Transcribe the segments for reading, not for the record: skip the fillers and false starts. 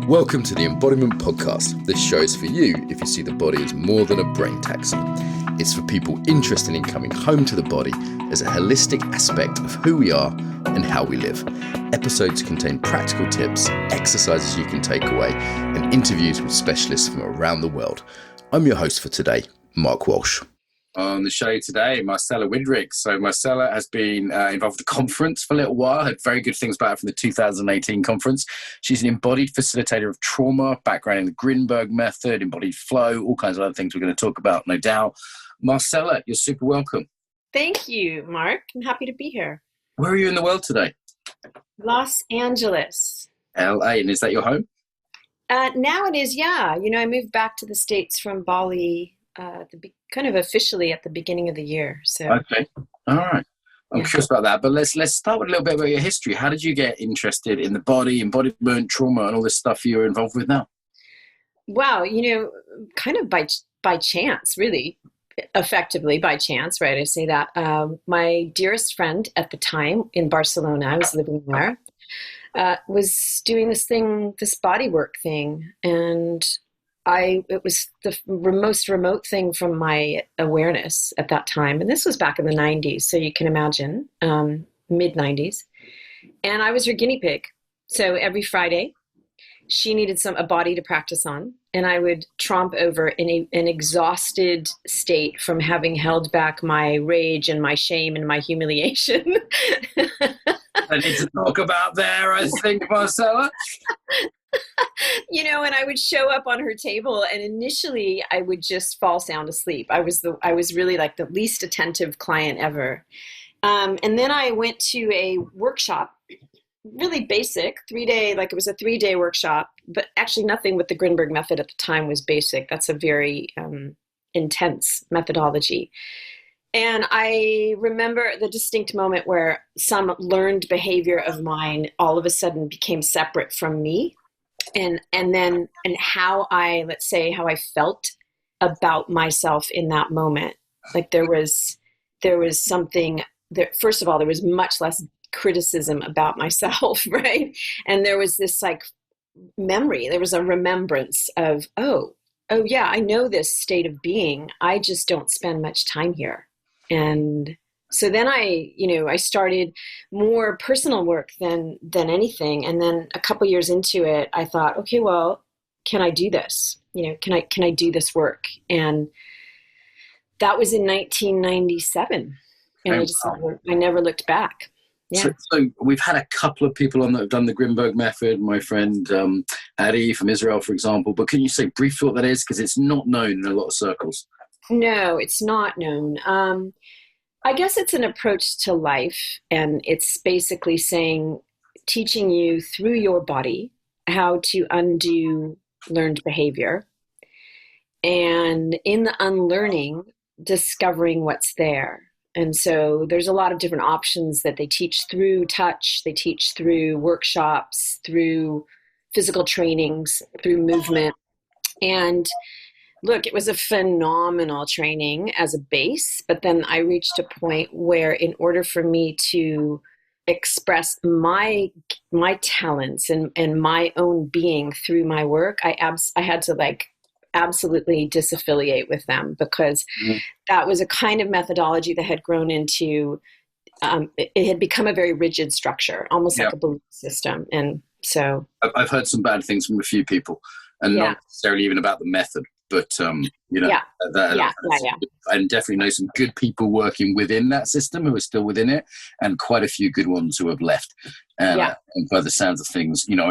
Welcome to the Embodiment Podcast. This show is for you if you see the body as more than a brain taxi. It's for people interested in coming home to the body as a holistic aspect of who we are and how we live. Episodes contain practical tips, exercises you can take away, and interviews with specialists from around the world. I'm your host for today, Mark Walsh. On the show today, Marcela Widrig. So Marcela has been involved with the conference for a little while, had very good things about her from the 2018 conference. She's an embodied facilitator of trauma, background in the Grinberg Method, Embodied Flow, all kinds of other things we're going to talk about, no doubt. Marcela, you're super welcome. Thank you, Mark. I'm happy to be here. Where are you in the world today? Los Angeles. LA, and is that your home? Now it is, yeah. You know, I moved back to the States from Bali kind of officially at the beginning of the year. So okay, all right. I'm curious about that, but let's start with a little bit about your history. How did you get interested in the body, embodiment, trauma, and all this stuff you're involved with now? Wow, you know, kind of by chance, really, effectively by chance, right? I say that. My dearest friend at the time in Barcelona, I was living there, was doing this bodywork thing, and it was the most remote thing from my awareness at that time. And this was back in the 90s. So you can imagine, mid 90s. And I was her guinea pig. So every Friday she needed a body to practice on. And I would tromp over in an exhausted state from having held back my rage and my shame and my humiliation. I need to talk about there, I think, Marcela. You know, and I would show up on her table, and initially I would just fall sound asleep. I was really like the least attentive client ever. And then I went to a workshop, really basic, 3-day, like it was a 3-day workshop, but actually nothing with the Grinberg Method at the time was basic. That's a very intense methodology. And I remember the distinct moment where some learned behavior of mine all of a sudden became separate from me. And how I felt about myself in that moment. Like there was something there. First of all, there was much less criticism about myself, right? And there was this like memory. There was a remembrance of, oh yeah, I know this state of being. I just don't spend much time here. And so then I started more personal work than anything. And then a couple years into it, I thought, okay, well, can I do this? You know, can I do this work? And that was in 1997. And I never looked back. Yeah. So we've had a couple of people on that have done the Grimberg Method. My friend Adi from Israel, for example. But can you say briefly what that is? Because it's not known in a lot of circles. No, it's not known. I guess it's an approach to life, and it's basically teaching you through your body how to undo learned behavior, and in the unlearning, discovering what's there. And so there's a lot of different options that they teach through touch, they teach through workshops, through physical trainings, through movement. And look, it was a phenomenal training as a base, but then I reached a point where in order for me to express my talents and my own being through my work, I had to like absolutely disaffiliate with them, because that was a kind of methodology that had grown into, it had become a very rigid structure, almost like a belief system. And so I've heard some bad things from a few people, and not necessarily even about the method. But, and definitely know some good people working within that system who are still within it, and quite a few good ones who have left. And by the sounds of things, you know,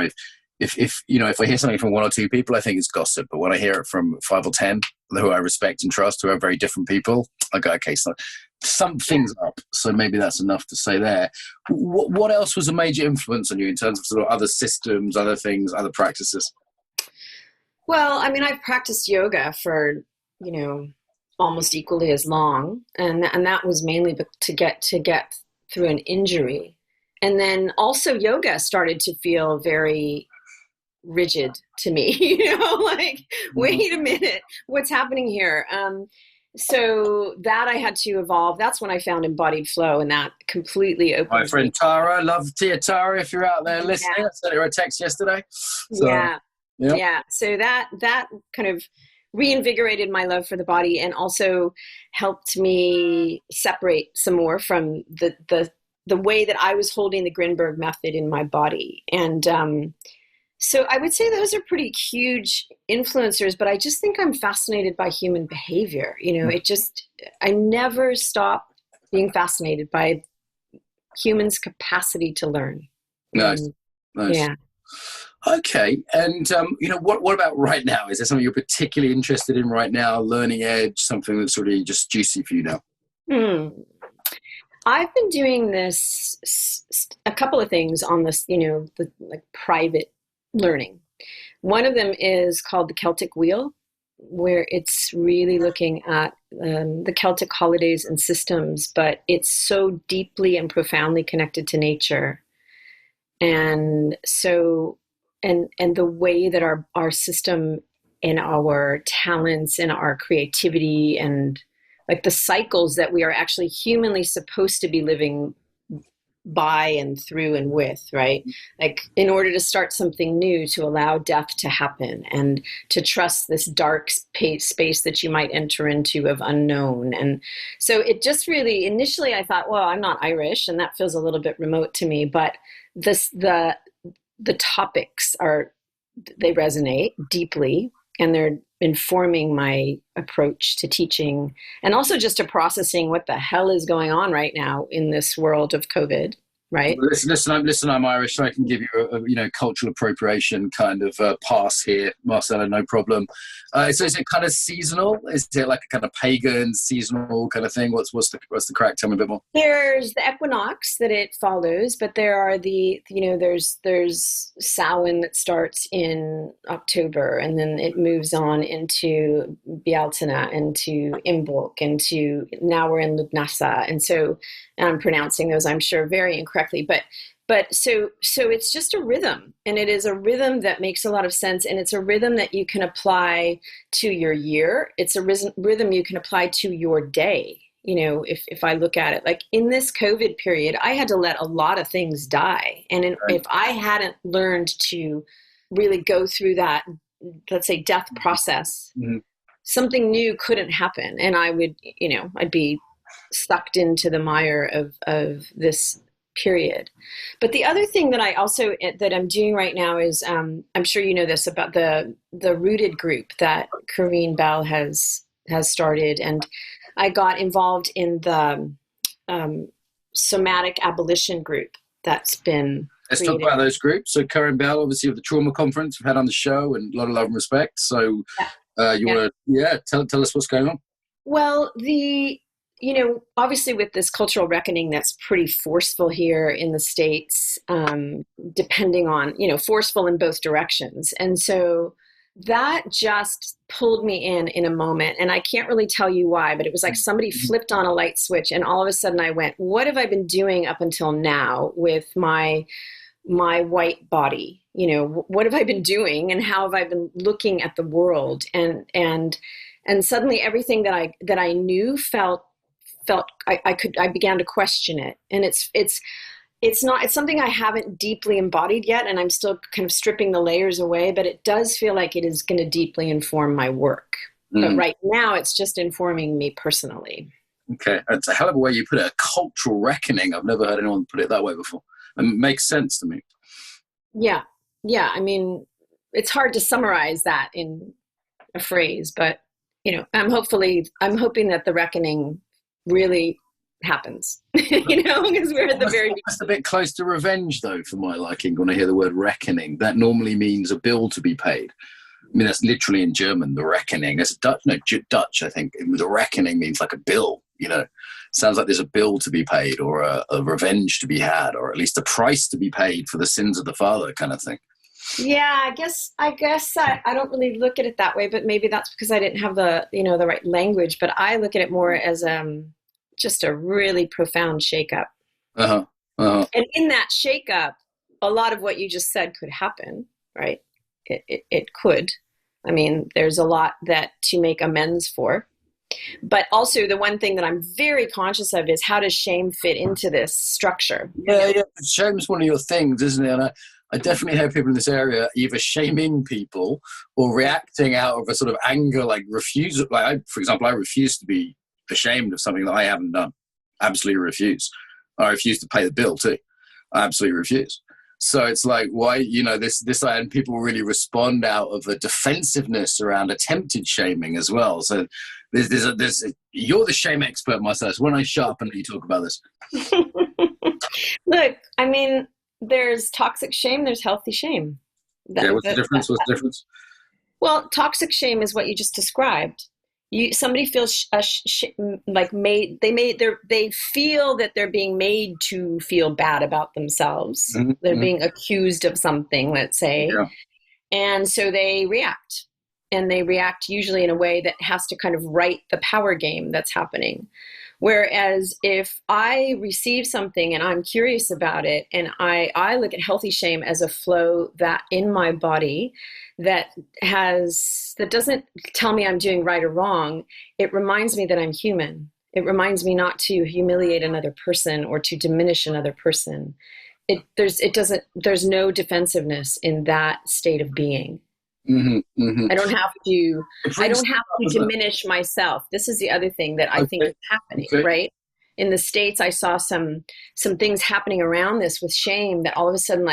if I hear something from 1 or 2 people, I think it's gossip. But when I hear it from 5 or 10 who I respect and trust, who are very different people, I go, okay, so something's up. So maybe that's enough to say there. What else was a major influence on you in terms of sort of other systems, other things, other practices? Well, I mean, I've practiced yoga for, you know, almost equally as long. And that was mainly to get through an injury. And then also yoga started to feel very rigid to me, you know, like, wait a minute, what's happening here? So that I had to evolve. That's when I found Embodied Flow, and that completely opened. My friend Tara, love Tia Tara, if you're out there listening. I sent her a text yesterday. So. Yeah. Yep. Yeah. So that kind of reinvigorated my love for the body, and also helped me separate some more from the way that I was holding the Grinberg Method in my body. And so I would say those are pretty huge influencers, but I just think I'm fascinated by human behavior. I never stop being fascinated by humans' capacity to learn. Nice. Yeah. Okay. And, what about right now? Is there something you're particularly interested in right now? Learning edge, something that's really just juicy for you now? I've been doing this, a couple of things on this, the like private learning. One of them is called the Celtic Wheel, where it's really looking at the Celtic holidays and systems, but it's so deeply and profoundly connected to nature. And so, and the way that our system and our talents and our creativity and like the cycles that we are actually humanly supposed to be living by and through and with, right? Like in order to start something new, to allow death to happen and to trust this dark space that you might enter into of unknown. And so it just really, initially I thought, well, I'm not Irish and that feels a little bit remote to me, but the topics they resonate deeply, and they're informing my approach to teaching, and also just to processing what the hell is going on right now in this world of COVID, right? Listen, I'm Irish, so I can give you a cultural appropriation kind of pass here, Marcela, no problem. So is it kind of seasonal? Is it like a kind of pagan seasonal kind of thing? What's the crack? Tell me a bit more. There's the equinox that it follows, but there are there's Samhain that starts in October, and then it moves on into Bealtaine, into Imbolc, into now we're in Enoughness, and so I'm pronouncing those, I'm sure, very incorrectly, but so it's just a rhythm, and it is a rhythm that makes a lot of sense, and it's a rhythm that you can apply to your year. It's a rhythm you can apply to your day. If I look at it, like in this COVID period, I had to let a lot of things die, and if I hadn't learned to really go through that, let's say, death process, something new couldn't happen, and I would, I'd be sucked into the mire of this period. But the other thing that I'm doing right now is, I'm sure you know this about the Rooted group that Corinne Bell has started, and I got involved in the somatic abolition group that's been Let's created. talk about those groups. So Corinne Bell, obviously, of the Trauma Conference, we've had on the show, and a lot of love and respect. So want to tell us what's going on? Well, obviously with this cultural reckoning that's pretty forceful here in the States, depending on, forceful in both directions. And so that just pulled me in a moment, and I can't really tell you why, but it was like somebody flipped on a light switch, and all of a sudden I went, what have I been doing up until now with my white body? What have I been doing, and how have I been looking at the world? And suddenly everything that I knew felt I began to question it. And it's something I haven't deeply embodied yet, and I'm still kind of stripping the layers away, but it does feel like it is going to deeply inform my work. But right now it's just informing me personally. Okay. It's a hell of a way you put it, a cultural reckoning. I've never heard anyone put it that way before. It makes sense to me. Yeah. I mean, it's hard to summarize that in a phrase, but I'm hoping that the reckoning really happens, because we're at the very beginning. That's a bit close to revenge, though, for my liking, when I hear the word reckoning. That normally means a bill to be paid. I mean, that's literally in German, the reckoning. It's Dutch, I think. The reckoning means like a bill, Sounds like there's a bill to be paid, or a revenge to be had, or at least a price to be paid for the sins of the father kind of thing. Yeah, I guess I don't really look at it that way, but maybe that's because I didn't have the right language. But I look at it more as just a really profound shakeup. And in that shakeup, a lot of what you just said could happen, right? It could. I mean, there's a lot to make amends for. But also the one thing that I'm very conscious of is, how does shame fit into this structure? Yeah. Shame's one of your things, isn't it? And I definitely hear people in this area either shaming people or reacting out of a sort of anger, like refusal. Like, for example, I refuse to be ashamed of something that I haven't done. Absolutely refuse. I refuse to pay the bill too. I absolutely refuse. So it's like, why, this, and people really respond out of a defensiveness around attempted shaming as well. So you're the shame expert, Marcela. So when I shut up and let you talk about this. Look, I mean, there's toxic shame, there's healthy shame. What's the difference? What's the difference? Well, toxic shame is what you just described. Somebody feels they feel that they're being made to feel bad about themselves. Mm-hmm. They're being accused of something, let's say. Yeah. And so they react. And they react usually in a way that has to kind of right the power game that's happening. Whereas if I receive something and I'm curious about it, and I look at healthy shame as a flow that in my body that doesn't tell me I'm doing right or wrong. It reminds me that I'm human. It reminds me not to humiliate another person or to diminish another person. There's no defensiveness in that state of being. Mm-hmm, mm-hmm. I don't have to diminish myself. This is the other thing that I think is happening, right? In the States, I saw some things happening around this with shame that all of a sudden,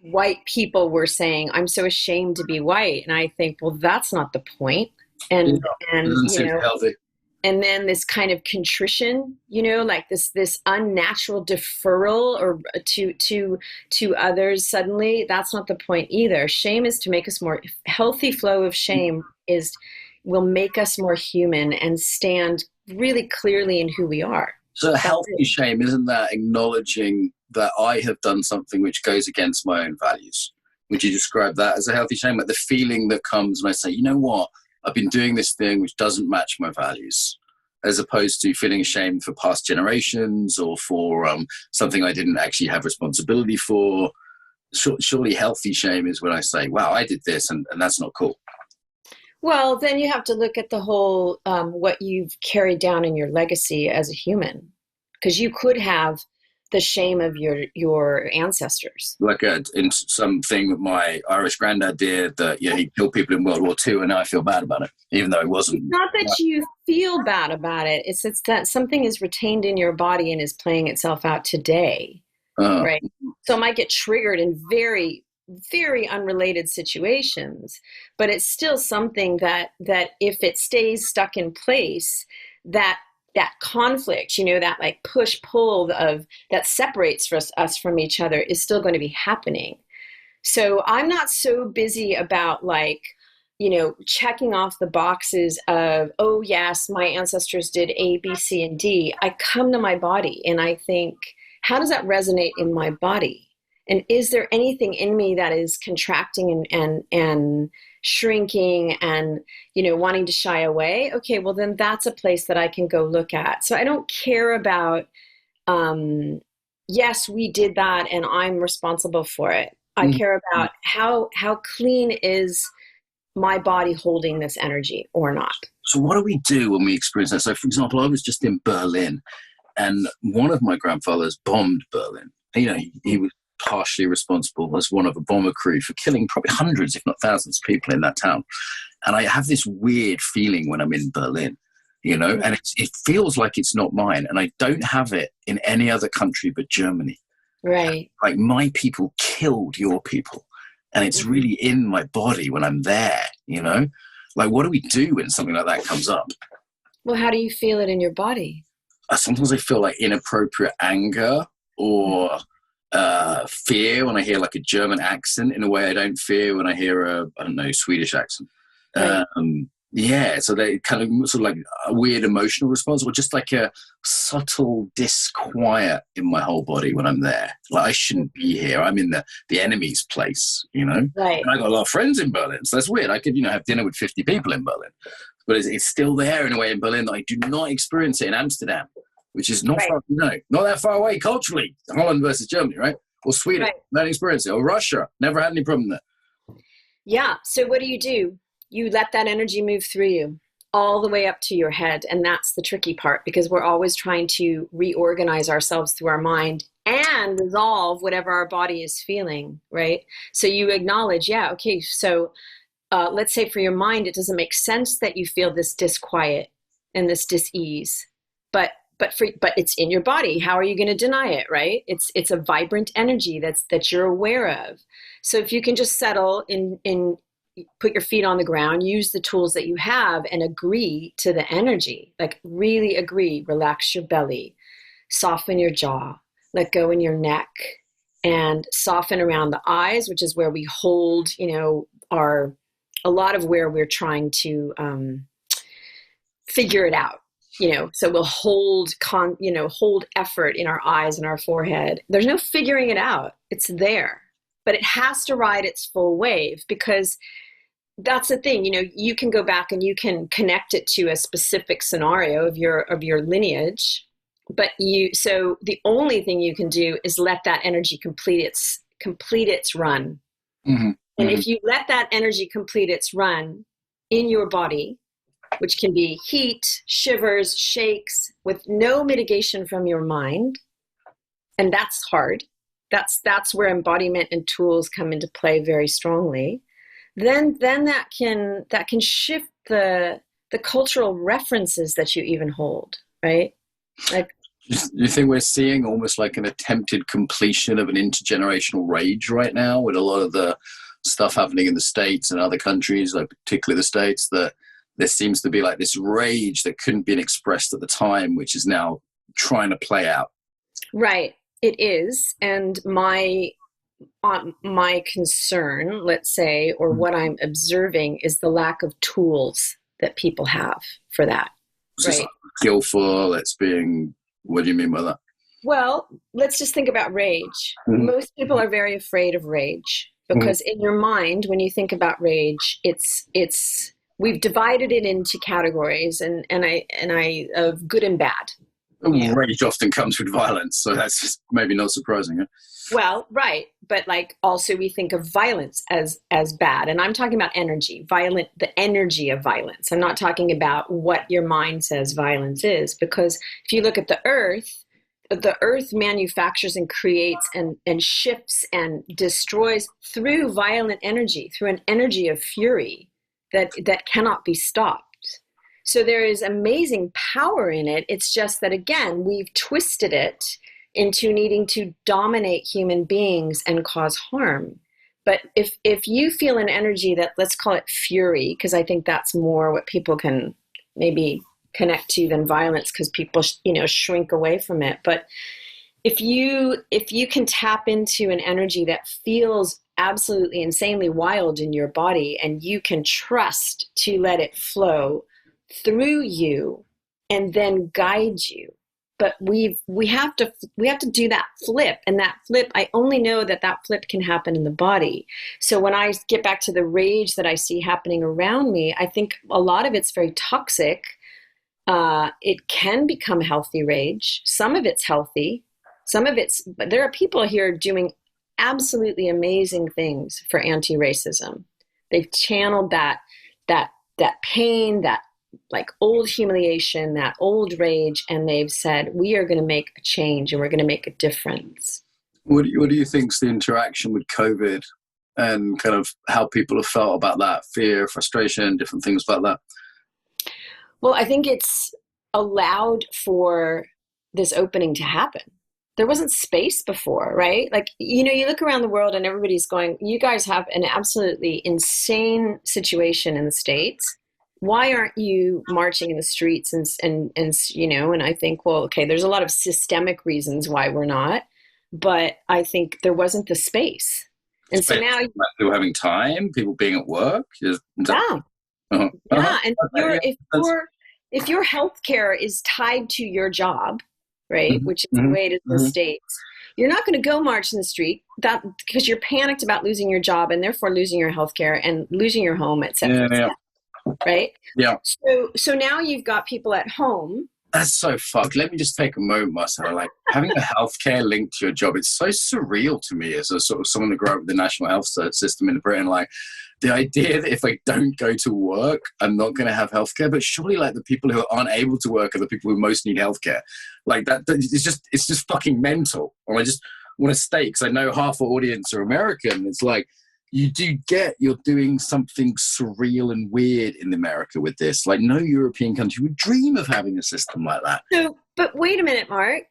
white people were saying, "I'm so ashamed to be white," and I think, well, that's not the point. And healthy. And then this kind of contrition, like this unnatural deferral or to others suddenly, that's not the point either. Shame is to make us more healthy. Flow of shame will make us more human and stand really clearly in who we are. So healthy shame, isn't that acknowledging that I have done something which goes against my own values? Would you describe that as a healthy shame? Like the feeling that comes when I say, you know what? I've been doing this thing which doesn't match my values, as opposed to feeling ashamed for past generations or for something I didn't actually have responsibility for. Surely healthy shame is when I say, wow, I did this and that's not cool. Well, then you have to look at the whole, what you've carried down in your legacy as a human, because you could have the shame of your ancestors. Like in something that my Irish granddad did that, he killed people in World War II, and now I feel bad about it, even though it wasn't. It's not that you feel bad about it. It's that something is retained in your body and is playing itself out today, right? So it might get triggered in very, very unrelated situations, but it's still something that if it stays stuck in place, that conflict, that like push-pull that separates us from each other is still going to be happening. So I'm not so busy about checking off the boxes of, oh yes, my ancestors did A, B, C, and D. I come to my body and I think, how does that resonate in my body? And is there anything in me that is contracting and shrinking and, wanting to shy away? Okay, well then that's a place that I can go look at. So I don't care about, yes, we did that and I'm responsible for it. I care about how clean is my body holding this energy or not. So what do we do when we experience that? So for example, I was just in Berlin and one of my grandfathers bombed Berlin. He was partially responsible as one of a bomber crew for killing probably hundreds, if not thousands of people in that town. And I have this weird feeling when I'm in Berlin, and it feels like it's not mine. And I don't have it in any other country but Germany. Right. Like my people killed your people. And it's really in my body when I'm there, Like what do we do when something like that comes up? Well, how do you feel it in your body? Sometimes I feel like inappropriate anger or fear when I hear like a German accent in a way I don't fear when I hear Swedish accent. Right. So they kind of sort of like a weird emotional response or just like a subtle disquiet in my whole body when I'm there. Like I shouldn't be here. I'm in the enemy's place, Right. And I got a lot of friends in Berlin, so that's weird. I could, have dinner with 50 people in Berlin, but it's still there in a way in Berlin that I do not experience it in Amsterdam, which is not far, not that far away culturally. Holland versus Germany, right? Or Sweden, not experience it. Or Russia, never had any problem there. Yeah. So what do? You let that energy move through you all the way up to your head. And that's the tricky part because we're always trying to reorganize ourselves through our mind and resolve whatever our body is feeling, right? So you acknowledge, yeah, okay, so let's say for your mind, it doesn't make sense that you feel this disquiet and this dis-ease, but it's in your body. How are you going to deny it, right? It's a vibrant energy that you're aware of. So if you can just settle in, put your feet on the ground, use the tools that you have, and agree to the energy, like really agree, relax your belly, soften your jaw, let go in your neck, and soften around the eyes, which is where we hold, a lot of where we're trying to figure it out. So we'll hold effort in our eyes and our forehead. There's no figuring it out. It's there, but it has to ride its full wave, because that's the thing. You can go back and you can connect it to a specific scenario of your lineage, but so the only thing you can do is let that energy complete its run. Mm-hmm. And if you let that energy complete its run in your body, which can be heat, shivers, shakes, with no mitigation from your mind, and that's hard. That's where embodiment and tools come into play very strongly. Then that can shift the cultural references that you even hold, right? Like, you think we're seeing almost like an attempted completion of an intergenerational rage right now, with a lot of the stuff happening in the States and other countries, like particularly the States, that there seems to be like this rage that couldn't be expressed at the time, which is now trying to play out. Right. It is. And my concern, let's say, or what I'm observing, is the lack of tools that people have for that. So right? It's skillful, it's being, what do you mean by that? Well, let's just think about rage. Mm-hmm. Most people are very afraid of rage, because in your mind, when you think about rage, it's we've divided it into categories, and I of good and bad. Yeah. Rage often comes with violence, so that's just maybe not surprising. Huh? Well, right, but like also we think of violence as bad, and I'm talking about energy, the energy of violence. I'm not talking about what your mind says violence is, because if you look at the earth manufactures and creates and shifts and destroys through violent energy, through an energy of fury that cannot be stopped. So there is amazing power in it. It's just that, again, we've twisted it into needing to dominate human beings and cause harm. But if you feel an energy that, let's call it fury, because I think that's more what people can maybe connect to than violence, because people shrink away from it. But if you can tap into an energy that feels absolutely insanely wild in your body, and you can trust to let it flow through you and then guide you. But we have to do that flip, and that flip, I only know that flip can happen in the body. So when I get back to the rage that I see happening around me, I think a lot of it's very toxic. It can become healthy rage. Some of it's healthy. But there are people here doing absolutely amazing things for anti-racism. They've channeled that pain, that like old humiliation, that old rage, and they've said, we are going to make a change and we're going to make a difference. What do you think's the interaction with COVID and kind of how people have felt about that? Fear, frustration, different things like that? Well, I think it's allowed for this opening to happen. There wasn't space before, right? Like, you look around the world and everybody's going, you guys have an absolutely insane situation in the States. Why aren't you marching in the streets? And I think, well, okay, there's a lot of systemic reasons why we're not, but I think there wasn't the space. And so now people having time, people being at work. Yeah. Uh-huh. Yeah. And if your healthcare is tied to your job, right, mm-hmm. which is the way it is in the States, you're not going to go march in the street because you're panicked about losing your job and therefore losing your healthcare and losing your home, et cetera. Yeah. Right? Yeah. So now you've got people at home That's so fucked. Let me just take a moment, Marcela. Like, having a healthcare linked to your job, it's so surreal to me as a sort of someone who grew up with the national health system in Britain. Like, the idea that if I don't go to work, I'm not going to have healthcare. But surely, like, the people who aren't able to work are the people who most need healthcare. Like, it's just fucking mental. And I just want to state, because I know half our audience are American. It's like, you do get you're doing something surreal and weird in America with this. Like, no European country would dream of having a system like that. So, but wait a minute, Mark.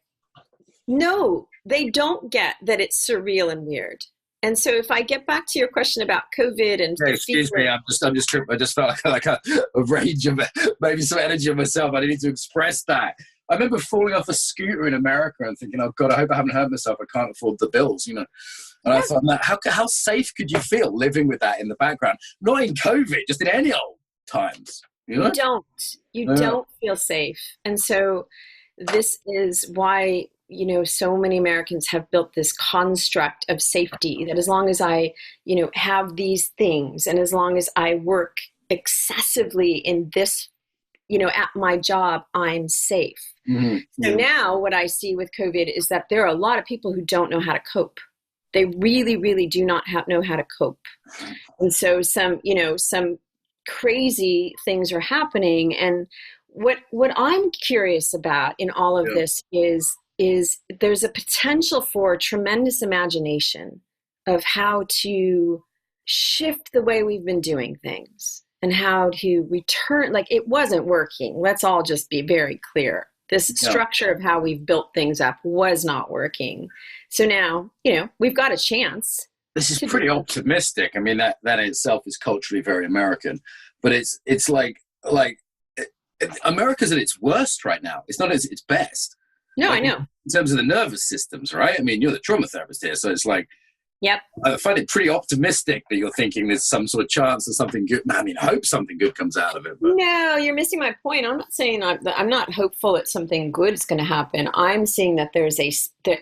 No, they don't get that it's surreal and weird. And so if I get back to your question about COVID and... Hey, excuse me, I'm just tripped. I just felt like a rage of maybe some energy of myself. I need to express that. I remember falling off a scooter in America and thinking, oh God, I hope I haven't hurt myself. I can't afford the bills, you know. And I thought, how safe could you feel living with that in the background? Not in COVID, just in any old times. You know? You don't feel safe. And so this is why, you know, so many Americans have built this construct of safety, that as long as I, you know, have these things, and as long as I work excessively in this, you know, at my job, I'm safe. Mm-hmm. So now what I see with COVID is that there are a lot of people who don't know how to cope. They really, really do not know how to cope. And so some crazy things are happening. And what I'm curious about in all of this is there's a potential for tremendous imagination of how to shift the way we've been doing things and how to return. Like, it wasn't working. Let's all just be very clear. This structure of how we've built things up was not working. So now, you know, we've got a chance. This is pretty optimistic. I mean, that in itself is culturally very American, but it's like America's at its worst right now. It's not at its best. No, like, I know. In terms of the nervous systems, right? I mean, you're the trauma therapist here, so it's like, yep. I find it pretty optimistic that you're thinking there's some sort of chance of something good. I mean, I hope something good comes out of it. But. No, you're missing my point. I'm not saying I'm not hopeful that something good is going to happen. I'm seeing that there's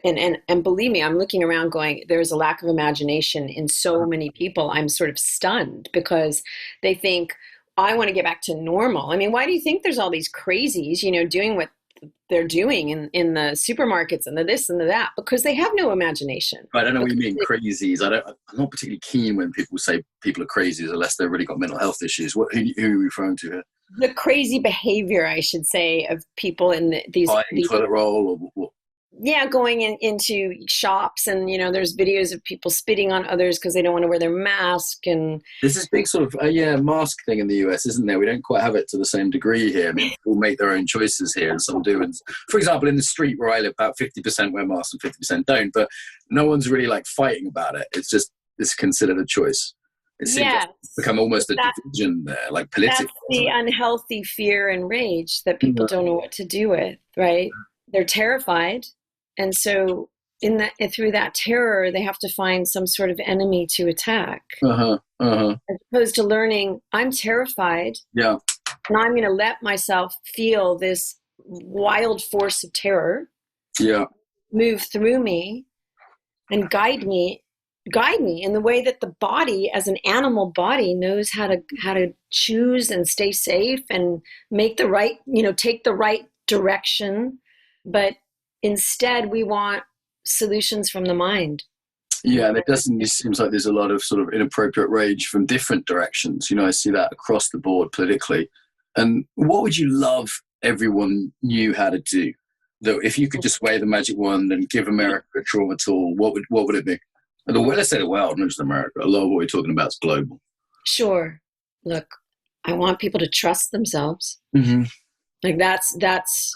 and believe me, I'm looking around going, there's a lack of imagination in so many people. I'm sort of stunned because they think, I want to get back to normal. I mean, why do you think there's all these crazies, you know, doing what they're doing in the supermarkets and the this and the that, because they have no imagination. I don't know what you mean, crazies. I'm not particularly keen when people say people are crazies unless they've really got mental health issues. Who are you referring to here? The crazy behavior, I should say, of people in these toilet roll or yeah, going into shops, and you know, there's videos of people spitting on others because they don't want to wear their mask. And there's this big sort of mask thing in the US, isn't there? We don't quite have it to the same degree here. I mean, people make their own choices here, and some do. And for example, in the street where I live, about 50% wear masks and 50% don't. But no one's really like fighting about it. It's considered a choice. It seems like it's become almost a division there, like politically. That's the unhealthy fear and rage that people don't know what to do with, right? They're terrified. And so through that terror, they have to find some sort of enemy to attack. As opposed to learning, I'm terrified. Yeah. And I'm going to let myself feel this wild force of terror. Yeah. Move through me and guide me in the way that the body, as an animal body, knows how to choose and stay safe and make the right, take the right direction. But instead, we want solutions from the mind. Yeah, and it seems like there's a lot of sort of inappropriate rage from different directions. You know, I see that across the board politically. And what would you love everyone knew how to do? Though, if you could just wave the magic wand and give America a trauma tool, what would it be? And let's say the world, not just America. A lot of what we're talking about is global. Sure. Look, I want people to trust themselves. Mm-hmm. Like that's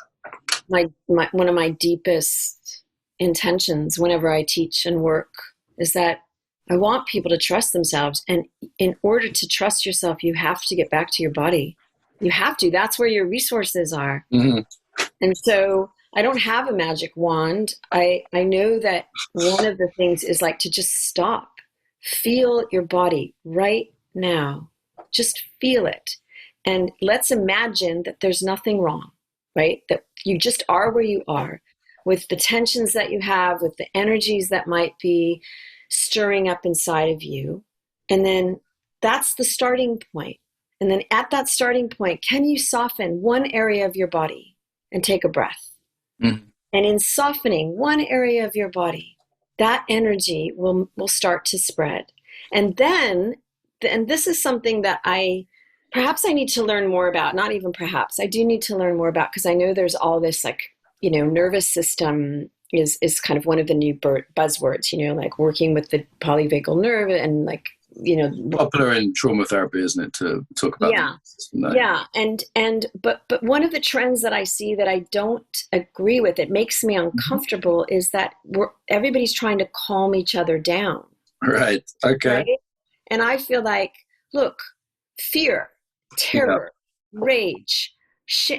my one of my deepest intentions whenever I teach and work, is that I want people to trust themselves. And in order to trust yourself, you have to get back to your body. You have to. That's where your resources are. Mm-hmm. And so I don't have a magic wand. I know that one of the things is like to just stop. Feel your body right now. Just feel it. And let's imagine that there's nothing wrong, right? That you just are where you are, with the tensions that you have, with the energies that might be stirring up inside of you. And then that's the starting point. And then at that starting point, can you soften one area of your body? and take a breath. Mm-hmm. And in softening one area of your body, that energy will start to spread. And then, and this is something that perhaps I need to learn more about, not even perhaps, I do need to learn more about, because I know there's all this like, nervous system is kind of one of the new buzzwords, like working with the polyvagal nerve and like, popular in trauma therapy, isn't it, to talk about but one of the trends that I see that I don't agree with, it makes me uncomfortable, is that everybody's trying to calm each other down. Right. Okay. Right? And I feel like, look, fear, terror, rage,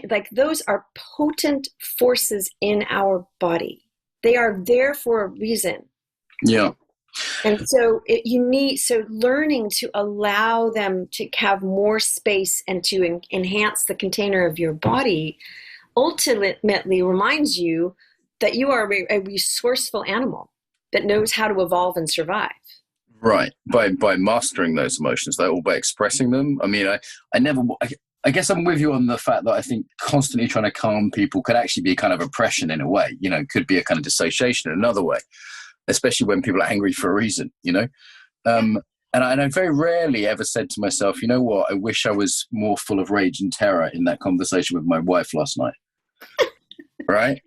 like those are potent forces in our body. They are there for a reason. Yeah. And so learning to allow them to have more space and to enhance the container of your body ultimately reminds you that you are a resourceful animal that knows how to evolve and survive. Right. By mastering those emotions, or by expressing them. I mean, I guess I'm with you on the fact that I think constantly trying to calm people could actually be a kind of oppression in a way, could be a kind of dissociation in another way, especially when people are angry for a reason, And I very rarely ever said to myself, you know what, I wish I was more full of rage and terror in that conversation with my wife last night. Right?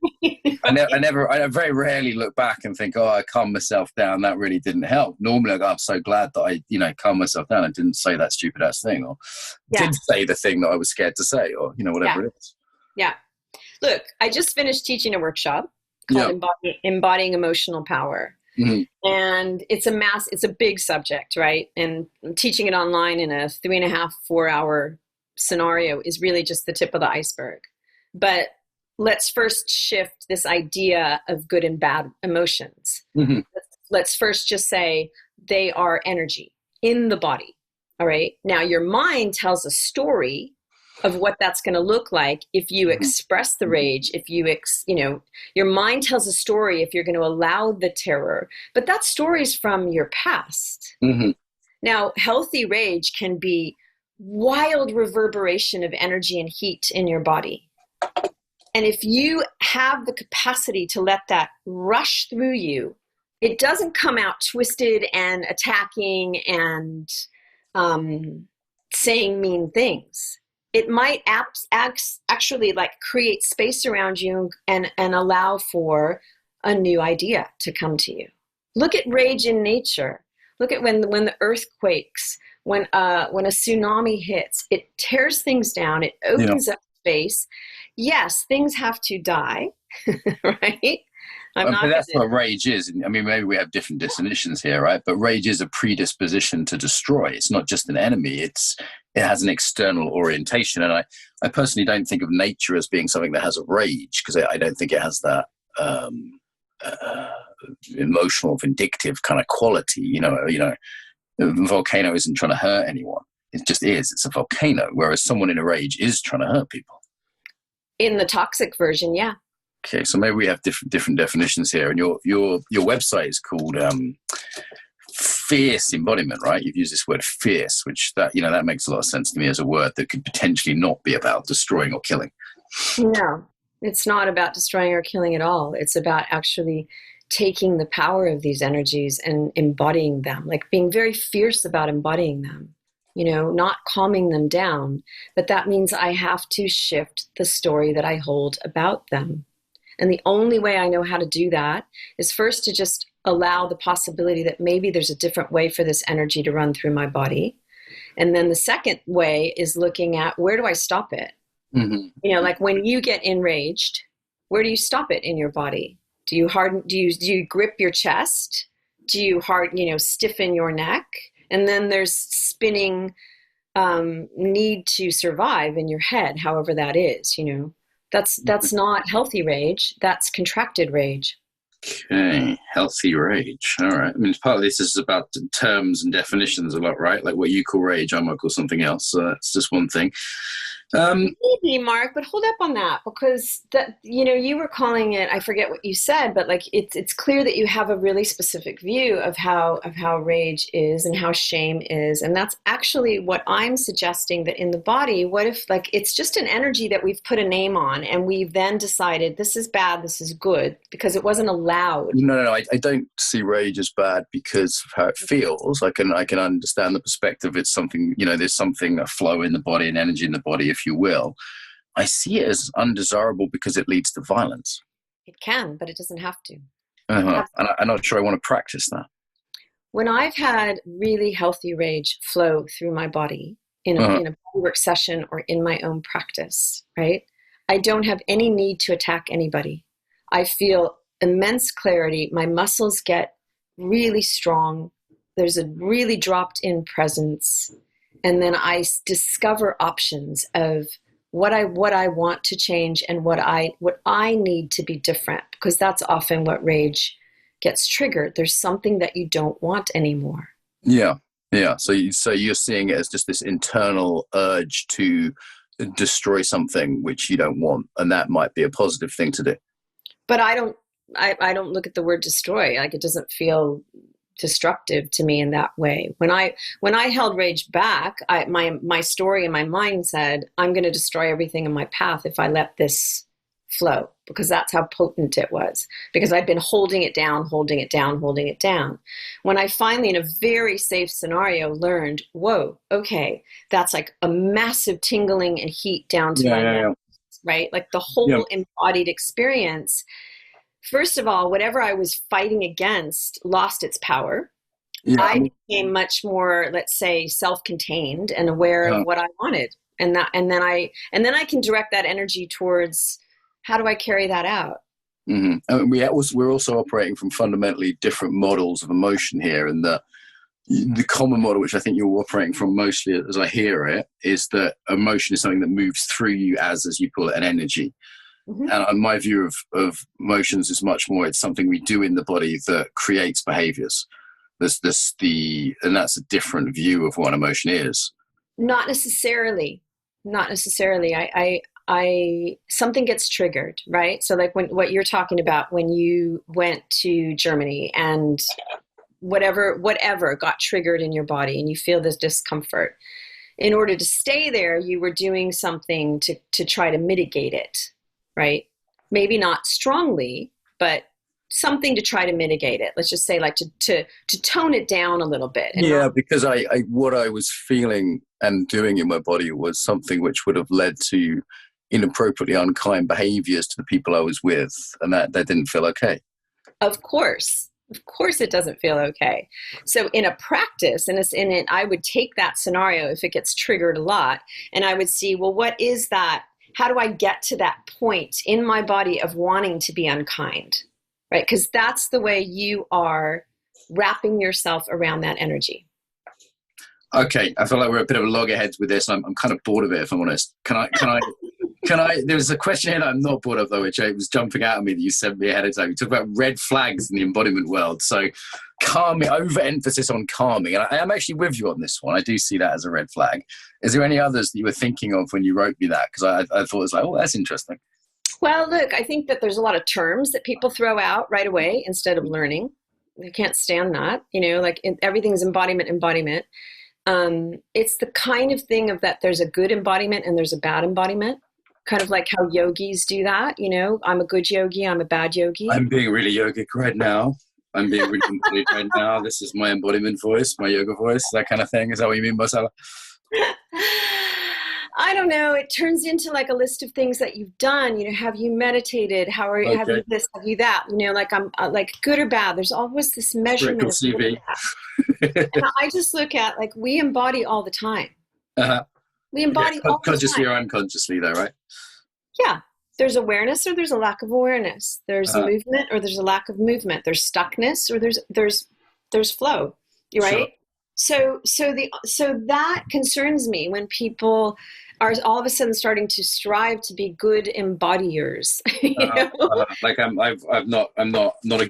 I very rarely look back and think, I calmed myself down. That really didn't help. Normally I go, I'm so glad that I, calmed myself down. I didn't say that stupid ass thing, or did say the thing that I was scared to say, or, whatever it is. Yeah. Look, I just finished teaching a workshop called Embodying Emotional Power. Mm-hmm. And it's a big subject, right? And teaching it online in a 3.5, 4 hour scenario is really just the tip of the iceberg. But let's first shift this idea of good and bad emotions. Mm-hmm. Let's first just say they are energy in the body. All right. Now your mind tells a story of what that's going to look like if you express the rage, if your mind tells a story if you're going to allow the terror, but that story is from your past. Mm-hmm. Now, healthy rage can be wild reverberation of energy and heat in your body. And if you have the capacity to let that rush through you, it doesn't come out twisted and attacking and saying mean things. It might actually like create space around you and allow for a new idea to come to you. Look at rage in nature. Look at when the earth quakes, when a tsunami hits, it tears things down. It opens up space. Yes, things have to die, right? But that's what rage is. I mean, maybe we have different definitions here, right? But rage is a predisposition to destroy. It's not just an enemy. It has an external orientation. And I personally don't think of nature as being something that has a rage, because I don't think it has that emotional, vindictive kind of quality. A volcano isn't trying to hurt anyone. It just is. It's a volcano. Whereas someone in a rage is trying to hurt people. In the toxic version, yeah. Okay, so maybe we have different definitions here, and your website is called Fierce Embodiment, right? You've used this word fierce, which that makes a lot of sense to me as a word that could potentially not be about destroying or killing. No, it's not about destroying or killing at all. It's about actually taking the power of these energies and embodying them, like being very fierce about embodying them. Not calming them down, but that means I have to shift the story that I hold about them. And the only way I know how to do that is first to just allow the possibility that maybe there's a different way for this energy to run through my body. And then the second way is looking at, where do I stop it? Mm-hmm. Like when you get enraged, where do you stop it in your body? Do you grip your chest? Do you stiffen your neck? And then there's spinning need to survive in your head, however that is, That's not healthy rage. That's contracted rage. Okay, healthy rage. All right. I mean, part of this is about terms and definitions a lot, right? Like what you call rage, I might call something else. So that's just one thing. Maybe, Mark, but hold up on that, because that, you were calling it, I forget what you said, but like it's clear that you have a really specific view of how rage is and how shame is, and that's actually what I'm suggesting, that in the body, what if like it's just an energy that we've put a name on, and we've then decided this is bad, this is good, because it wasn't allowed. No. I don't see rage as bad because of how it feels. I can understand the perspective. It's something, there's something, a flow in the body, an energy in the body, if you will. I see it as undesirable because it leads to violence. It can, but it doesn't have to. And I'm not sure I want to practice that. When I've had really healthy rage flow through my body in a bodywork session or in my own practice, right? I don't have any need to attack anybody. I feel immense clarity. My muscles get really strong. There's a really dropped in presence. And then I discover options of what I want to change and what I need to be different, because that's often what rage gets triggered. There's something that you don't want anymore. Yeah. So you're seeing it as just this internal urge to destroy something which you don't want, and that might be a positive thing to do. But I don't look at the word destroy. Like, it doesn't feel destructive to me in that way. When I held rage back, my story in my mind said, I'm going to destroy everything in my path if I let this flow, because that's how potent it was, because I'd been holding it down. When I finally, in a very safe scenario, learned, whoa, okay, that's like a massive tingling and heat down to my neck, right? Like the whole embodied experience. First of all, whatever I was fighting against lost its power. Yeah. I became much more, let's say, self-contained and aware of what I wanted, and then I can direct that energy towards, how do I carry that out? Mm-hmm. And we're also operating from fundamentally different models of emotion here, and the common model, which I think you're operating from mostly, as I hear it, is that emotion is something that moves through you as you call it, an energy. Mm-hmm. And my view of emotions is much more, it's something we do in the body that creates behaviors. And that's a different view of what emotion is. Not necessarily. I something gets triggered, right? So like what you're talking about, when you went to Germany and whatever got triggered in your body and you feel this discomfort, in order to stay there, you were doing something to try to mitigate it. Right? Maybe not strongly, but something to try to mitigate it. Let's just say, like to tone it down a little bit. Because what I was feeling and doing in my body was something which would have led to inappropriately unkind behaviors to the people I was with, and that didn't feel okay. Of course it doesn't feel okay. So in a practice, I would take that scenario if it gets triggered a lot, and I would see, well, what is that? How do I get to that point in my body of wanting to be unkind, right? Because that's the way you are wrapping yourself around that energy. Okay, I feel like we're a bit of a loggerheads with this. I'm kind of bored of it, if I'm honest. Can I? There's a question here that I'm not bored of, though, which was jumping out at me that you sent me ahead of time. You talk about red flags in the embodiment world. So calming, overemphasis on calming. And I am actually with you on this one. I do see that as a red flag. Is there any others that you were thinking of when you wrote me that? Because I thought it was like, oh, that's interesting. Well, look, I think that there's a lot of terms that people throw out right away instead of learning. I can't stand that. Like everything's embodiment. It's the kind of thing of that there's a good embodiment and there's a bad embodiment. Kind of like how yogis do that. I'm a good yogi, I'm a bad yogi. I'm being really yogic right now. I'm being really embodied right now. This is my embodiment voice, my yoga voice, that kind of thing. Is that what you mean, Marcela? I don't know. It turns into like a list of things that you've done. Have you meditated? Have you this? Have you that? Like I'm like good or bad. There's always this measurement. Of CV. And I just look at, like, we embody all the time. Uh-huh. We embody all the time. Consciously or unconsciously, though, right? Yeah. There's awareness or there's a lack of awareness. There's movement or there's a lack of movement. There's stuckness or there's flow. Right? Sure. So that concerns me when people are all of a sudden starting to strive to be good embodiers. Like I'm not a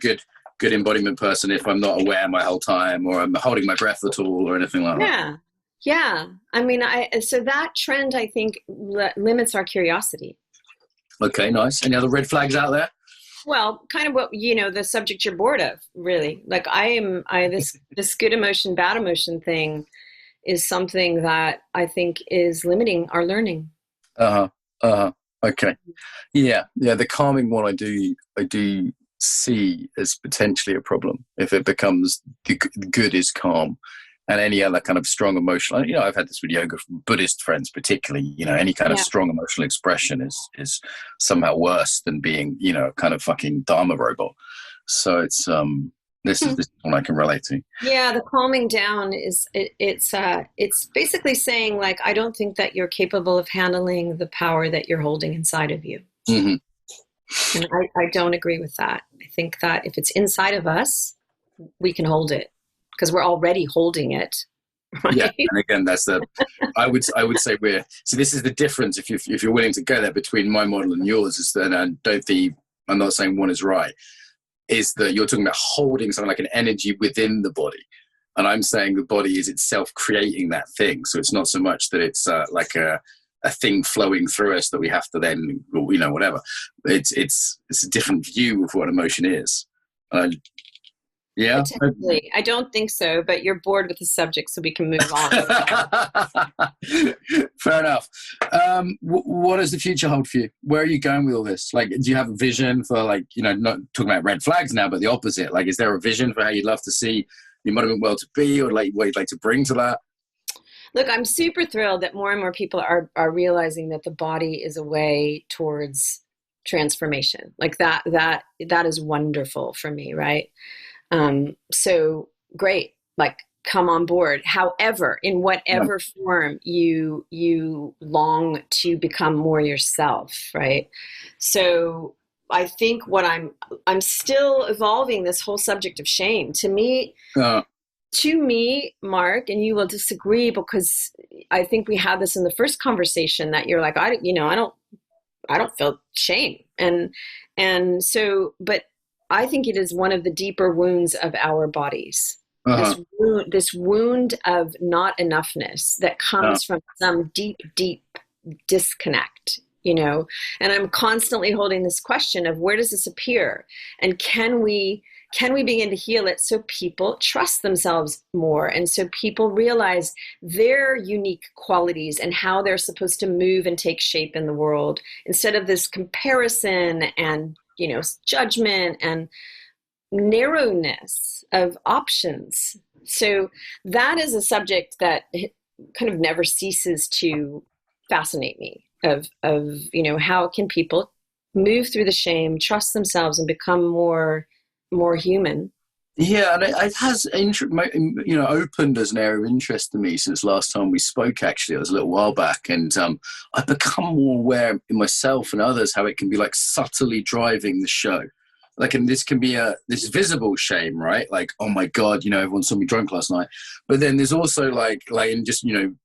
good embodiment person if I'm not aware my whole time, or I'm holding my breath at all, or anything like that. Yeah. I mean, so that trend, I think, limits our curiosity. Okay, nice. Any other red flags out there? Well, kind of what, the subject you're bored of, really. Like this good emotion, bad emotion thing is something that I think is limiting our learning. Okay. Yeah. The calming one I do see as potentially a problem if it becomes the good is calm, and any other kind of strong emotional, I've had this with yoga from Buddhist friends particularly, any kind of strong emotional expression is somehow worse than being, kind of fucking Dharma robot. So it's this is one I can relate to. Yeah, the calming down is it's basically saying, like, I don't think that you're capable of handling the power that you're holding inside of you. Mm-hmm. And I don't agree with that. I think that if it's inside of us, we can hold it because we're already holding it. Right? Yeah, and again, that's I would say this is the difference if you're willing to go there between my model and yours, is that I'm not saying one is right, is that you're talking about holding something like an energy within the body, and I'm saying the body is itself creating that thing. So it's not so much that it's like a thing flowing through us that we have to then, whatever. It's a different view of what emotion is. Yeah, I don't think so, but you're bored with the subject, so we can move on. Fair enough. What does the future hold for you? Where are you going with all this? Like, do you have a vision for, like, not talking about red flags now, but the opposite? Like, is there a vision for how you'd love to see the embodiment world to be, or like what you'd like to bring to that? Look, I'm super thrilled that more and more people are realizing that the body is a way towards transformation. Like that is wonderful for me, right? So great, like, come on board. However, in whatever form you long to become more yourself, right? So I think what I'm still evolving this whole subject of shame. To me, Mark, and you will disagree because I think we had this in the first conversation, that you're like, I don't feel shame. And so, but I think it is one of the deeper wounds of our bodies. This wound of not enoughness that comes from some deep, deep disconnect, and I'm constantly holding this question of, where does this appear? And can we begin to heal it so people trust themselves more, and so people realize their unique qualities and how they're supposed to move and take shape in the world, instead of this comparison and judgment and narrowness of options. So that is a subject that kind of never ceases to fascinate me, of how can people move through the shame, trust themselves, and become more human. Yeah, and it has opened as an area of interest to me since last time we spoke. Actually, it was a little while back, and I've become more aware in myself and others how it can be like subtly driving the show. Like, and this can be this visible shame, right? Like, oh my God, everyone saw me drunk last night. But then there's also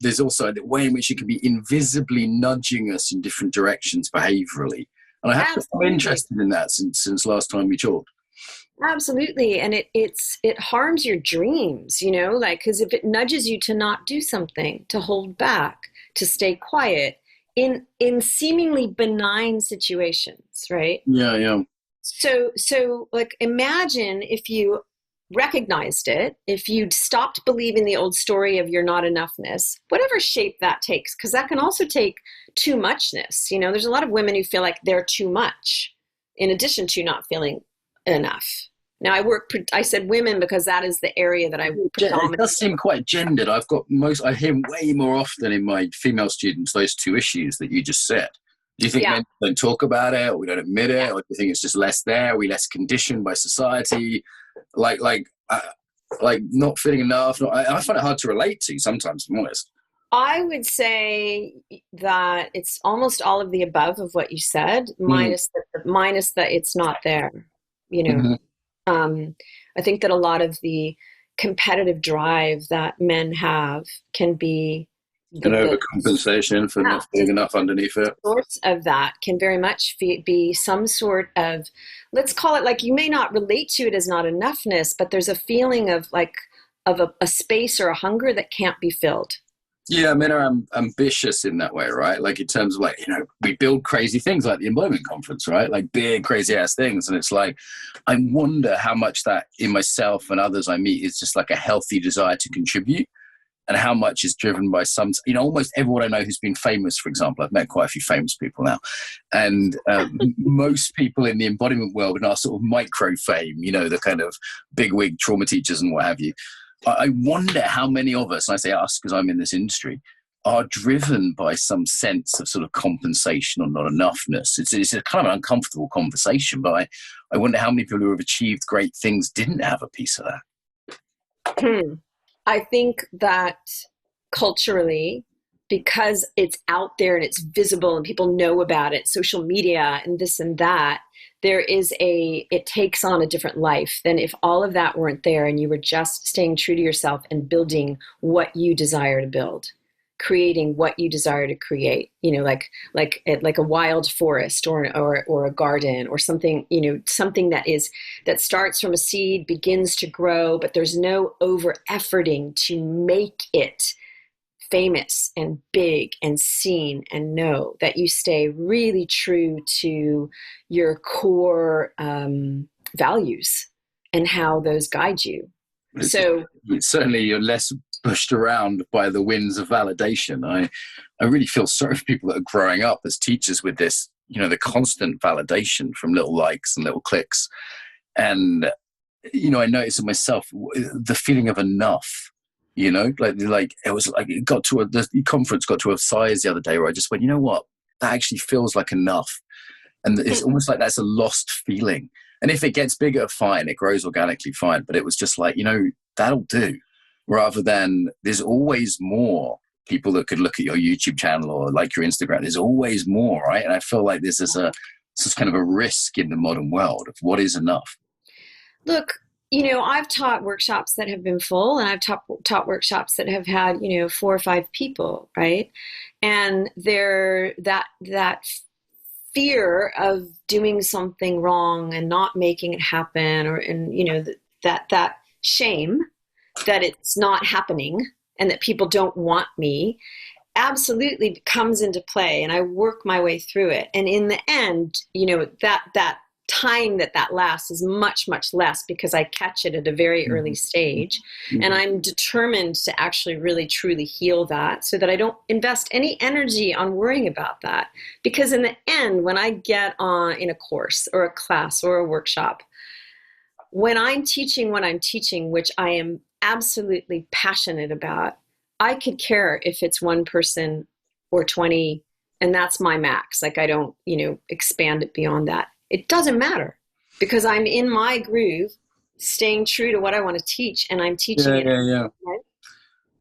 there's also the way in which it can be invisibly nudging us in different directions behaviorally. And I have become interested in that since last time we talked. Absolutely. And it harms your dreams, because if it nudges you to not do something, to hold back, to stay quiet in seemingly benign situations, right? Yeah. So like, imagine if you recognized it, if you'd stopped believing the old story of your not enoughness, whatever shape that takes, because that can also take too muchness. There's a lot of women who feel like they're too much, in addition to not feeling enough. Now, I said women because that is the area that I predominantly. It does seem quite gendered. I hear way more often in my female students those two issues that you just said. Do you think men don't talk about it, or we don't admit it, or do you think it's just less there? Are we less conditioned by society? Like not feeling enough? I find it hard to relate to sometimes, if I'm honest. I would say that it's almost all of the above of what you said, minus that it's not there. I think that a lot of the competitive drive that men have can be an overcompensation for not being enough underneath it. Source of that can very much be some sort of, let's call it, like, you may not relate to it as not enoughness, but there's a feeling of a space or a hunger that can't be filled. Yeah, men are ambitious in that way, right? Like in terms of like, we build crazy things like the Embodiment Conference, right? Like big, crazy ass things. And it's like, I wonder how much that in myself and others I meet is just like a healthy desire to contribute, and how much is driven by almost everyone I know who's been famous, for example. I've met quite a few famous people now. And most people in the embodiment world are sort of micro fame, the kind of bigwig trauma teachers and what have you. I wonder how many of us, and I say us because I'm in this industry, are driven by some sense of sort of compensation or not enoughness. It's a kind of an uncomfortable conversation, but I wonder how many people who have achieved great things didn't have a piece of that. I think that culturally, because it's out there and it's visible and people know about it, social media and this and that, it takes on a different life than if all of that weren't there and you were just staying true to yourself and building what you desire to build, creating what you desire to create, like a wild forest or a garden or something, something that starts from a seed, begins to grow, but there's no over efforting to make it famous and big and seen, and know that you stay really true to your core values and how those guide you. So certainly you're less pushed around by the winds of validation. I really feel sorry for people that are growing up as teachers with this, the constant validation from little likes and little clicks. And, I noticed in myself the feeling of enough, like it was like the conference got to a size the other day where I just went, you know what, that actually feels like enough. And it's almost like that's a lost feeling. And if it gets bigger, fine, it grows organically, fine. But it was just like, that'll do. Rather than there's always more people that could look at your YouTube channel or like your Instagram. There's always more, right? And I feel like this is kind of a risk in the modern world of what is enough. Look, I've taught workshops that have been full, and I've taught workshops that have had, 4 or 5 people, right? And that fear of doing something wrong and not making it happen, that shame that it's not happening and that people don't want me, absolutely comes into play. And I work my way through it. And in the end, that time that lasts is much, much less because I catch it at a very early stage. And I'm determined to actually really, truly heal that so that I don't invest any energy on worrying about that. Because in the end, when I get on in a course or a class or a workshop, when I'm teaching what I'm teaching, which I am absolutely passionate about, I could care if it's 1 person or 20, and that's my max. Like I don't, expand it beyond that. It doesn't matter because I'm in my groove, staying true to what I want to teach, and I'm teaching it. Yeah. Right?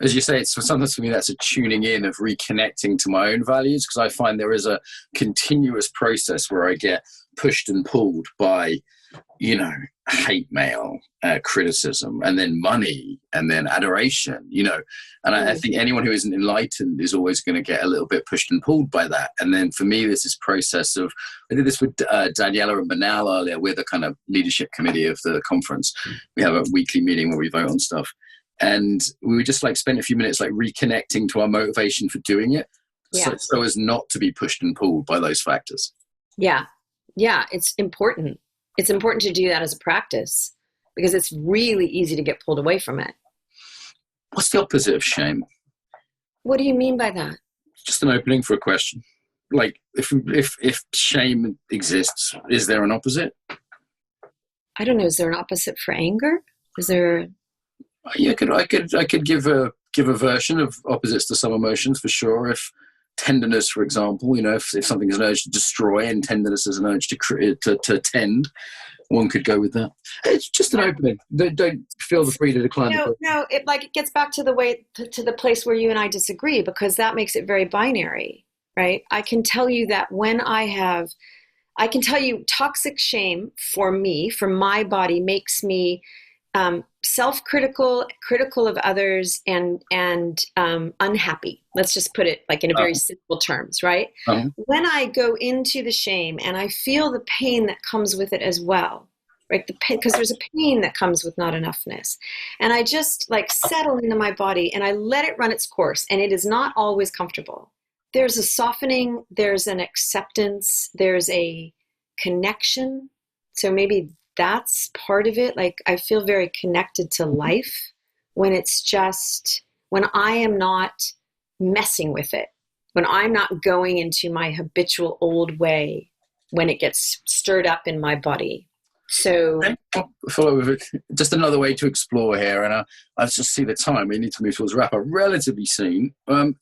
As you say, it's sometimes for me that's a tuning in of reconnecting to my own values, because I find there is a continuous process where I get pushed and pulled by, hate mail, criticism, and then money, and then adoration, and I think anyone who isn't enlightened is always going to get a little bit pushed and pulled by that. And then for me, there's this process of, I did this with Daniela and Banal earlier. We're the kind of leadership committee of the conference. We have a weekly meeting where we vote on stuff. And we would just spend a few minutes reconnecting to our motivation for doing it, so as not to be pushed and pulled by those factors. Yeah, it's important. It's important to do that as a practice because it's really easy to get pulled away from it. What's the opposite of shame? What do you mean by that? Just an opening for a question. Like, if shame exists, is there an opposite? I don't know. Is there an opposite for anger? Is there? Yeah, I could give a version of opposites to some emotions for sure. If tenderness, for example, if something is an urge to destroy and tenderness is an urge to tend, one could go with that. It's just an opening. Don't feel free to decline. No, it gets back to the place where you and I disagree, because that makes it very binary, right? I can tell you that I can tell you toxic shame for me, for my body, makes me self-critical, critical of others, and unhappy. Let's just put it in a very simple terms, right? When I go into the shame and I feel the pain that comes with it as well, right? Because there's a pain that comes with not enoughness. And I just like settle into my body and I let it run its course. And it is not always comfortable. There's a softening, there's an acceptance, there's a connection. So maybe that's part of it. Like I feel very connected to life when I am not messing with it, when I'm not going into my habitual old way, when it gets stirred up in my body. So just another way to explore here, and I just see the time. We need to move towards wrap up relatively soon.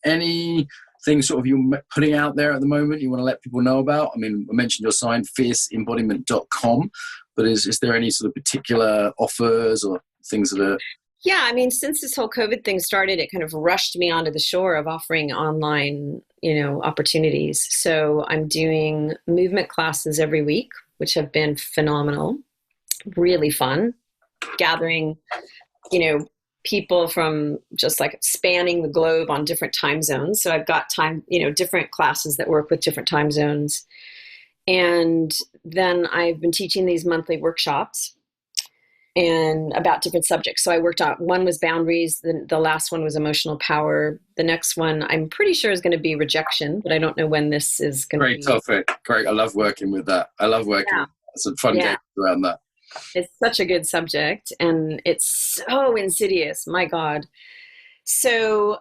Anything sort of you're putting out there at the moment you want to let people know about? I mean, I mentioned your sign, fierceembodiment.com, but is there any sort of particular offers or things that are... Yeah, I mean, since this whole COVID thing started, it kind of rushed me onto the shore of offering online, opportunities. So I'm doing movement classes every week, which have been phenomenal, really fun, gathering, people from just like spanning the globe on different time zones. So I've got different classes that work with different time zones. And then I've been teaching these monthly workshops and about different subjects. So I worked on, one was boundaries. The last one was emotional power. The next one I'm pretty sure is going to be rejection, but I don't know when this is going to be. Great topic. Great. I love working with that. I love working. Yeah. Some fun games around that. It's such a good subject and it's so insidious. My God. So,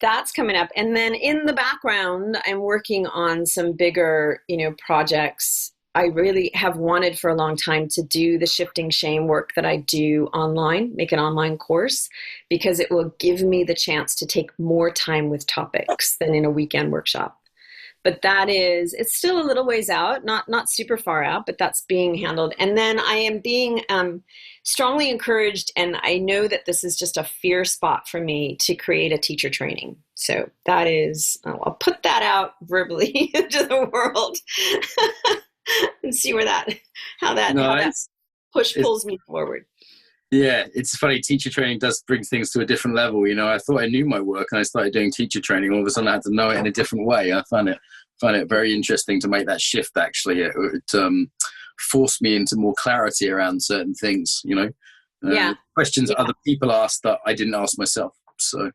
that's coming up. And then in the background, I'm working on some bigger, projects. I really have wanted for a long time to do the shifting shame work that I do online, make an online course, because it will give me the chance to take more time with topics than in a weekend workshop. But it's still a little ways out, not super far out, but that's being handled. And then I am being strongly encouraged, and I know that this is just a fear spot for me to create a teacher training. So that is, I'll put that out verbally into the world and see how that push pulls me forward. Yeah, it's funny. Teacher training does bring things to a different level. I thought I knew my work and I started doing teacher training. All of a sudden I had to know it in a different way. I find it very interesting to make that shift, actually. It forced me into more clarity around certain things, questions that other people asked that I didn't ask myself. So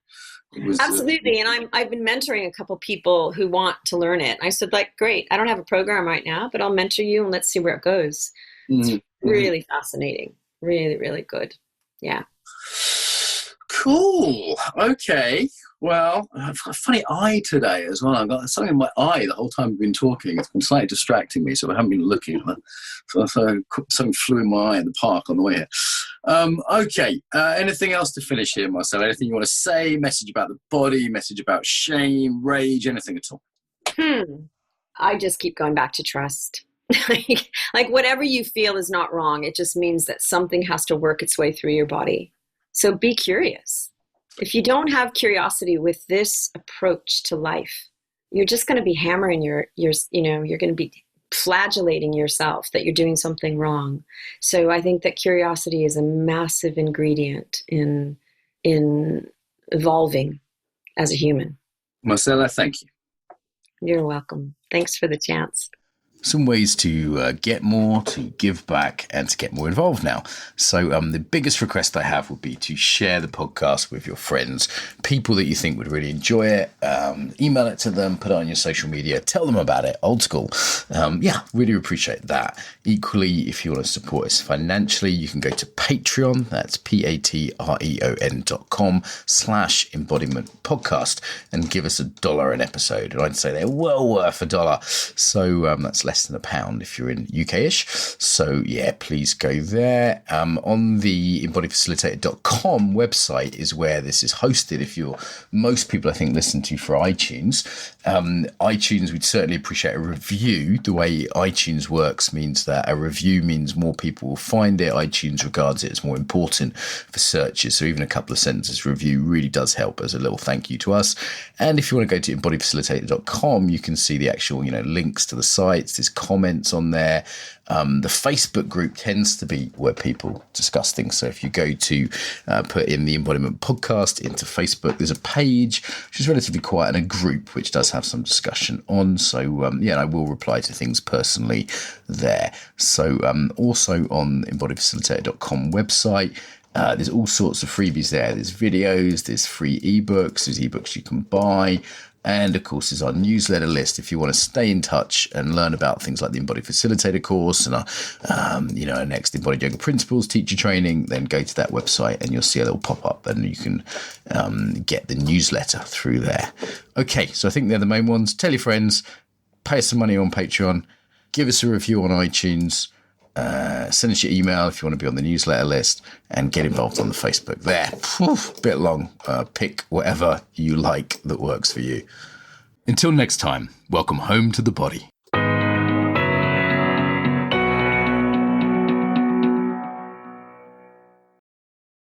it was... Absolutely. And I've been mentoring a couple people who want to learn it. I said, great, I don't have a program right now, but I'll mentor you and let's see where it goes. Mm-hmm. It's really fascinating. Really, really good. Yeah. Cool. Okay. Well, I've got a funny eye today as well. I've got something in my eye the whole time we've been talking. It's been slightly distracting me, so I haven't been looking. So something flew in my eye in the park on the way here. Okay. Anything else to finish here, Marcela? Anything you want to say? Message about the body, message about shame, rage, anything at all? I just keep going back to trust. Like whatever you feel is not wrong. It just means that something has to work its way through your body. So be curious. If you don't have curiosity with this approach to life, you're just going to be hammering you're going to be flagellating yourself that you're doing something wrong. So I think that curiosity is a massive ingredient in evolving as a human. Marcela, thank you. You're welcome. Thanks for the chance. Some ways to get more, to give back, and to get more involved now. So the biggest request I have would be to share the podcast with your friends, people that you think would really enjoy it. Email it to them, put it on your social media, tell them about it, old school. Really appreciate that. Equally, if you want to support us financially, you can go to Patreon. That's patreon.com/Embodiment Podcast and give us $1 an episode. And I'd say they're well worth $1. So that's less than £1 if you're in UK-ish. So yeah, please go there. On the embodiedfacilitator.com website is where this is hosted. If most people I think listen to for iTunes. iTunes, we'd certainly appreciate a review. The way iTunes works means that a review means more people will find it. iTunes regards it as more important for searches. So even a couple of sentences review really does help as a little thank you to us. And if you want to go to embodiedfacilitator.com, you can see the actual, links to the sites, There's comments on there. The Facebook group tends to be where people discuss things. So if you go to put in the Embodiment Podcast into Facebook, there's a page which is relatively quiet and a group which does have some discussion on. So I will reply to things personally there. So also on embodiedfacilitator.com website, there's all sorts of freebies there. There's videos, there's free ebooks, there's ebooks you can buy. And of course, there's our newsletter list. If you want to stay in touch and learn about things like the Embodied Facilitator Course and our next Embodied Yoga Principles teacher training, then go to that website and you'll see a little pop up and you can get the newsletter through there. Okay, so I think they're the main ones. Tell your friends, pay us some money on Patreon, give us a review on iTunes, send us your email if you want to be on the newsletter list, and get involved on the Facebook there. Bit long. Pick whatever you like that works for you. Until next time, welcome home to the body.